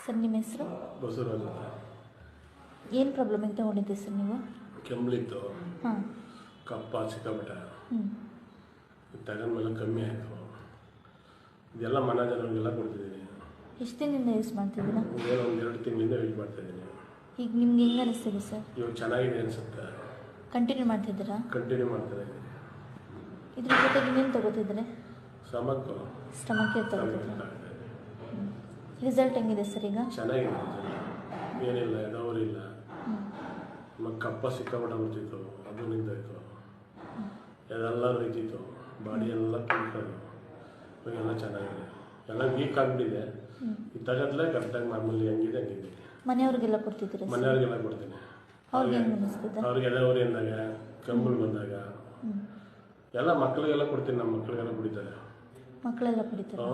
Sir ನಿಮ್ಮ ಹೆಸರು? ಬಸವರಾಜ್. ಏನು ಪ್ರಾಬ್ಲಮಿಗೆ ತಗೊಂಡಿದ್ದೆ ಸರ್ ನೀವು? ಕೆಮ್ಮಲಿತ್ತು, ಹಾಂ, ಕಪ್ಪ ಸಿಕ್ಕಾಬಿಟ್ಟೆ. ಹ್ಞೂ, ತಗೊಂಡ್ಮೇಲೆ ಕಮ್ಮಿ ಆಯಿತು. ಇದೆಲ್ಲ ಮನೆ ಜನರಿಗೆಲ್ಲ ಕೊಡ್ತಿದ್ದೀನಿ. ಎಷ್ಟು ದಿನದಿಂದ ಯೂಸ್ ಮಾಡ್ತಿದ್ದೀರಾ? ಏನೋ ಒಂದು 2 ತಿಂಗಳಿಂದ ಯೂಸ್ ಮಾಡ್ತಾಯಿದ್ದೀನಿ. ಈಗ ನಿಮ್ಗೆ ಹೆಂಗೆ ಅನಿಸ್ತಿದೆ ಸರ್? ಇವಾಗ ಚೆನ್ನಾಗಿದೆ ಅನಿಸುತ್ತೆ. ಕಂಟಿನ್ಯೂ ಮಾಡ್ತಿದ್ದೀರಾ? ಕಂಟಿನ್ಯೂ ಮಾಡ್ತಾಯಿದ್ದೀನಿ. ಇದ್ರ ಜೊತೆಗೆ ಇನ್ನೇನು ತೊಗೋತಿದ್ರೆ? ಸಮಕ್ಕು ಸ್ಟಮಕ್ ಕೇರ್ ತೊಗೋತಿದ್ರೆ? ರಿಸಲ್ಟ್ ಹೆಂಗಿದೆ ಸರ್ ಈಗ? ಚೆನ್ನಾಗಿದೆ. ಏನಿಲ್ಲ, ಎದವರಿಲ್ಲ. ಮತ್ತು ಕಪ್ಪ ಸಿಕ್ಕಾಬಿಟ್ಟ ಬರ್ತಿತ್ತು, ಅದು ನಿಂತಾಯಿತು. ಅದೆಲ್ಲ ರೈತಿತ್ತು, ಬಾಡಿ ಎಲ್ಲ ಕುಂಟೋದು. ಇವಾಗೆಲ್ಲ ಚೆನ್ನಾಗಿದೆ. ಎಲ್ಲ ವೀಕ್ ಆಗಿಬಿಟ್ಟಿದೆ. ಇದು ತಗೋದ್ಲೇ ಕರೆಕ್ಟಾಗಿ ಮಾಮೂಲಿ ಹೆಂಗಿದೆ ಹಂಗಿದೆ. ಮನೆಯವ್ರಿಗೆಲ್ಲ ಕೊಡ್ತಿದ್ದೀರಾ? ಮನೆಯವ್ರಿಗೆಲ್ಲ ಕೊಡ್ತೀನಿ. ಅವ್ರಿಗೆ ಹೆಂಗೆ ಅನಿಸ್ತದೆ? ಅವ್ರಿಗೆ ಎದವರಿ ಅಂದಾಗ, ಕೆಮ್ಮು ಬಂದಾಗ ಎಲ್ಲ ಮಕ್ಕಳಿಗೆಲ್ಲ ಕೊಡ್ತೀನಿ. ನಮ್ಮ ಮಕ್ಕಳಿಗೆಲ್ಲ ಕುಡಿತಾರೆ. ಮಕ್ಕಳೆಲ್ಲ ಕುಡಿತಾರೆ?